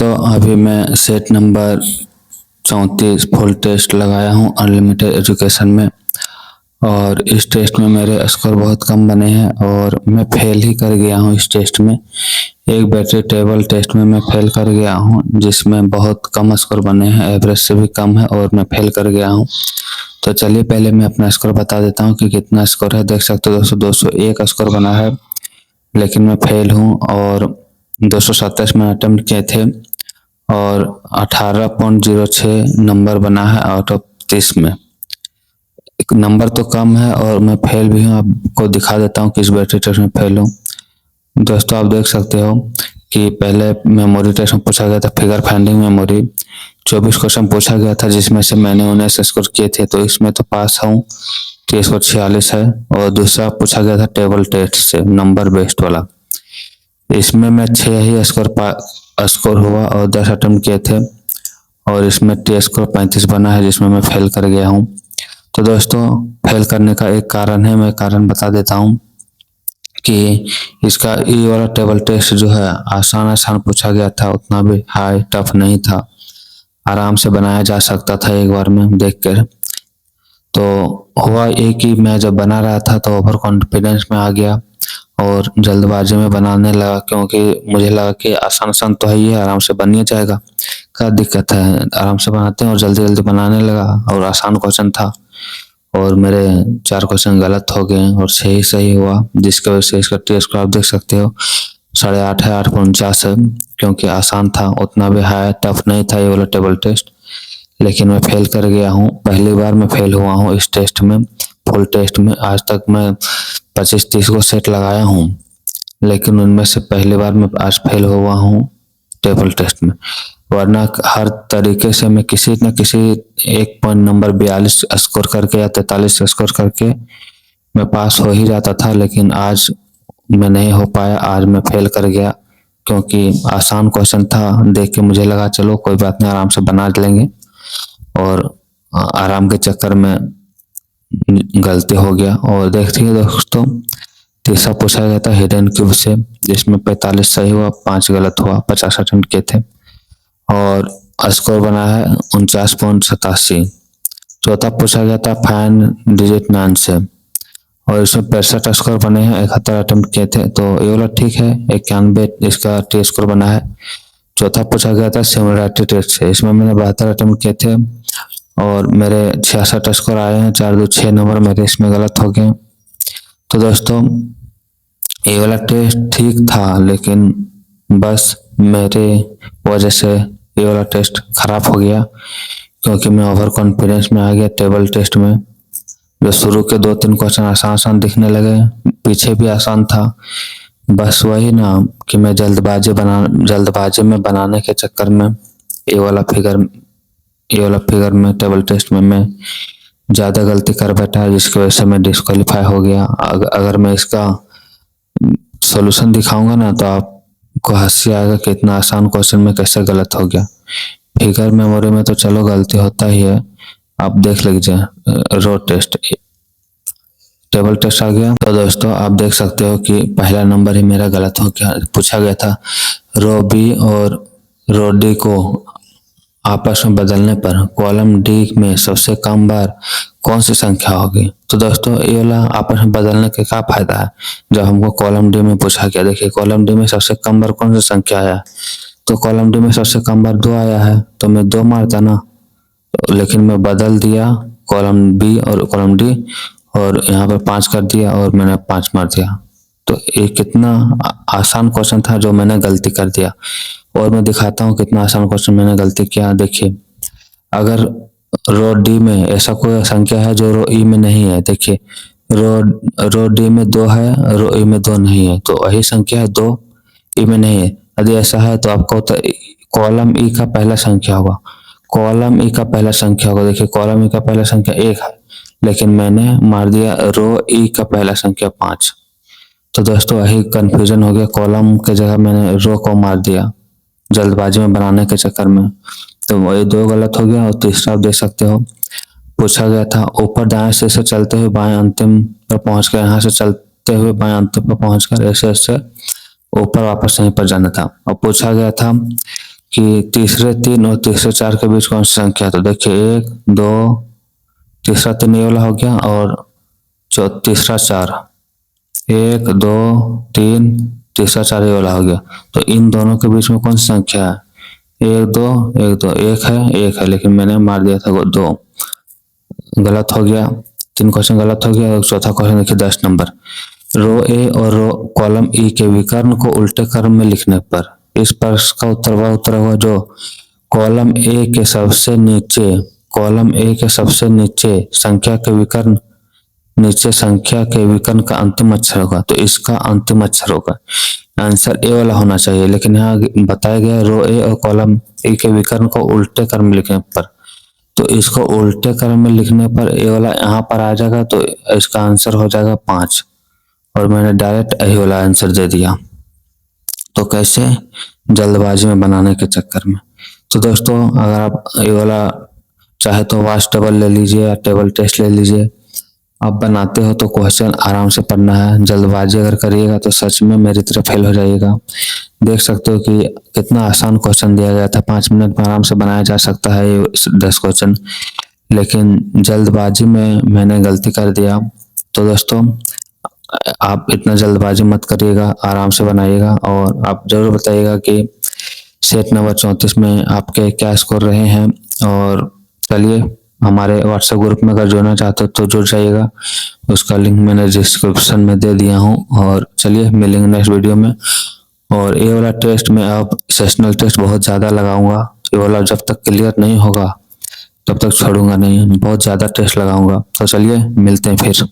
दोस्तों अभी मैं सेट नंबर 34 फुल टेस्ट लगाया हूँ अनलिमिटेड एजुकेशन में। और इस टेस्ट में मेरे स्कोर बहुत कम बने हैं और मैं फेल ही कर गया हूँ। इस टेस्ट में एक बैटरी टेबल टेस्ट में मैं फेल कर गया हूँ जिसमें बहुत कम स्कोर बने हैं, एवरेज से भी कम है और मैं फेल कर गया हूँ। तो चलिए पहले मैं अपना स्कोर बता देता हूँ कि कितना स्कोर है। देख सकते हो दोस्तों 201 स्कोर बना है, लेकिन मैं फेल हूँ। और 227 मैंने अटेम्प्ट किए थे और 18.06 नंबर बना है आउट ऑफ 30 में। एक नंबर तो कम है और मैं फेल भी हूँ। आपको दिखा देता हूँ कि इस बैटरी टेस्ट में फेल हूँ। दोस्तों आप देख सकते हो कि पहले मेमोरी टेस्ट में पूछा गया था फिगर फाइंडिंग मेमोरी, 24 क्वेश्चन पूछा गया था जिसमें से मैंने 19 स्कोर किए थे, तो इसमें तो पास हूँ, 346 है। और दूसरा पूछा गया था टेबल टेस्ट से नंबर बेस्ड वाला, इसमें मैं 6 ही स्कोर हुआ और 10 अटेम्प्ट किए थे और इसमें टी स्कोर 35 बना है जिसमें मैं फेल कर गया हूँ। तो दोस्तों फेल करने का एक कारण है, मैं कारण बता देता हूँ कि इसका ये वाला टेबल टेस्ट जो है आसान पूछा गया था, उतना भी हाई टफ नहीं था, आराम से बनाया जा सकता था एक बार में देख कर। तो हुआ ये कि मैं जब बना रहा था तो ओवर कॉन्फिडेंस में आ गया और जल्दबाजी में बनाने लगा, क्योंकि मुझे लगा कि आसान तो है, ये आराम से बन ही जाएगा, क्या दिक्कत है, आराम से बनाते हैं। और जल्दी जल्दी बनाने लगा और आसान क्वेश्चन था और मेरे 4 क्वेश्चन गलत हो गए और सही हुआ, जिसकी वजह से इसका टी स्कोर आप देख सकते हो 8.5 है, 8.49 है, क्योंकि आसान था, उतना भी हाई टफ नहीं था ये वाला टेबल टेस्ट। लेकिन मैं फेल कर गया हूँ, पहली बार मैं फेल हुआ हूँ इस टेस्ट में, फुल टेस्ट में। आज तक मैं 25-30 को सेट लगाया हूँ, लेकिन उनमें से पहली बार मैं आज फेल हुआ हूँ टेबल टेस्ट में। वरना हर तरीके से मैं किसी न किसी एक पॉइंट नंबर 42 स्कोर करके या 43 स्कोर करके मैं पास हो ही जाता था, लेकिन आज मैं नहीं हो पाया, आज मैं फेल कर गया क्योंकि आसान क्वेश्चन था। देख के मुझे लगा चलो कोई बात नहीं, आराम से बना लेंगे, और आराम के चक्कर में गलती हो गया। और देखिए दोस्तों तीसरा पूछा गया था हिडन क्यूब से, जिसमें 45 सही हुआ, 5 गलत हुआ, 50 अटेम्प्ट किए थे और स्कोर बना है 49.87। चौथा पूछा गया था फाइंड डिजिट मैन से और इसमें 65 स्कोर बने हैं, 71 अटेम्प्ट किए थे, तो ये वाला ठीक है, 91 इसका टी स्कोर बना है। चौथा पूछा गया था सिमिलरिटी टेस्ट से, इसमें मैंने 72 अटेम्प्ट किए थे और मेरे 66 स्कोर आए हैं, 4-2-6 नंबर मेरे इसमें गलत हो गए। तो दोस्तों ये वाला टेस्ट ठीक था, लेकिन बस मेरे वजह से ये वाला टेस्ट खराब हो गया, क्योंकि मैं ओवर कॉन्फिडेंस में आ गया टेबल टेस्ट में। जो शुरू के 2-3 क्वेश्चन आसान दिखने लगे, पीछे भी आसान था, बस वही ना कि मैं जल्दबाजी में बनाने के चक्कर में ये वाला फिगर में टेबल टेस्ट में मैं ज़्यादा गलती कर बैठा, जिसकी वजह से मैं डिस्क्वालीफाई हो गया। अगर मैं इसका सॉल्यूशन दिखाऊंगा ना तो आपको हंसी आएगा कि इतना आसान क्वेश्चन में कैसे गलत हो गया। फिगर मेमोरी में तो चलो गलती होता ही है, आप देख लीजिए। रो टेस्ट टेबल टेस्ट आ गया, तो दोस्तों आप देख सकते हो कि पहला नंबर ही मेरा गलत हो गया। पूछा गया था रो बी और रो डी को आपस में बदलने पर कॉलम डी में सबसे कम बार कौन सी संख्या होगी। तो दोस्तों ये वाला आपस में बदलने के क्या फायदा है, जब हमको कॉलम डी में पूछा गया। देखिए कॉलम डी में सबसे कम बार कौन सी संख्या आया, तो कॉलम डी में सबसे कम बार 2 आया है, तो मैं 2 मारता ना, लेकिन मैं बदल दिया कॉलम बी और कॉलम डी और यहाँ पर 5 कर दिया और मैंने 5 मार दिया। तो ये कितना आसान क्वेश्चन था जो मैंने गलती कर दिया। और मैं दिखाता हूँ कितना आसान क्वेश्चन मैंने गलती किया। देखिए अगर रो डी में ऐसा कोई संख्या है जो रो ई में नहीं है, देखिए रो डी में 2 है, रो ई में 2 नहीं है, तो वही संख्या है 2 ई में नहीं है। यदि ऐसा है तो आपको कॉलम ई का पहला संख्या होगा, कॉलम ई का पहला संख्या होगा। देखिए कॉलम ई का पहला संख्या 1 है, लेकिन मैंने मार दिया रो ई का पहला संख्या 5। तो दोस्तों वही कंफ्यूजन हो गया, कॉलम के जगह मैंने रो को मार दिया जल्दबाजी में बनाने के चक्कर में, तो वही 2 गलत हो गया। और तीसरा आप देख सकते हो पूछा गया था ऊपर दाएं से चलते हुए बाएं अंतिम पर पहुंच कर, यहाँ से चलते हुए बाएं अंतिम पर पहुंच कर ऐसे ऊपर वापस यहीं पर जाना था। और पूछा गया था कि तीसरे 3 और तीसरे 4 के बीच कौन सी संख्या है। तो देखिए 1, 2, तीसरा 3 ये वाला हो गया और तीसरा 4, 1, 2, 3, तीसरा 4 ये वाला हो गया। तो इन दोनों के बीच में कौन सी संख्या है, 1, 2, 1, 2, 1 है, लेकिन मैंने मार दिया था वो 2, गलत हो गया। 3 क्वेश्चन गलत हो गया। और चौथा क्वेश्चन देखिए 10 नंबर, रो ए और रो कॉलम ई के विकर्ण को उल्टे क्रम में लिखने पर इस प्रश्न का उत्तर वह उत्तर होगा जो कॉलम ए के सबसे नीचे संख्या के विकर्ण का अंतिम अक्षर होगा। तो इसका अंतिम अक्षर होगा, आंसर ए वाला होना चाहिए। लेकिन यहाँ बताया गया रो ए और कॉलम ए के विकर्ण को उल्टे क्रम में लिखने पर, तो इसको उल्टे क्रम में लिखने पर ए वाला यहाँ पर आ जाएगा। तो इसका आंसर हो जाएगा 5 और मैंने डायरेक्ट ए वाला आंसर दे दिया। तो कैसे, जल्दबाजी में बनाने के चक्कर में। तो दोस्तों अगर आप ये वाला चाहे तो वाश टेबल ले लीजिए या टेबल टेस्ट ले लीजिए। आप बनाते हो तो क्वेश्चन आराम से पढ़ना है, जल्दबाजी अगर करिएगा तो सच में मेरी तरह फेल हो जाइएगा। देख सकते हो कि कितना आसान क्वेश्चन दिया गया था, 5 मिनट में आराम से बनाया जा सकता है ये 10 क्वेश्चन, लेकिन जल्दबाजी में मैंने गलती कर दिया। तो दोस्तों आप इतना जल्दबाजी मत करिएगा, आराम से बनाइएगा और आप जरूर बताइएगा कि सेट नंबर 34 में आपके क्या स्कोर रहे हैं। और चलिए हमारे व्हाट्सएप ग्रुप में अगर जुड़ना चाहते हो तो जुड़ जाइएगा, उसका लिंक मैंने डिस्क्रिप्शन में दे दिया हूँ। और चलिए मिलेंगे नेक्स्ट वीडियो में। और ये वाला टेस्ट में अब सेशनल टेस्ट बहुत ज़्यादा लगाऊंगा, ये वाला जब तक क्लियर नहीं होगा तब तक छोड़ूंगा नहीं, बहुत ज़्यादा टेस्ट लगाऊंगा। तो चलिए मिलते हैं फिर।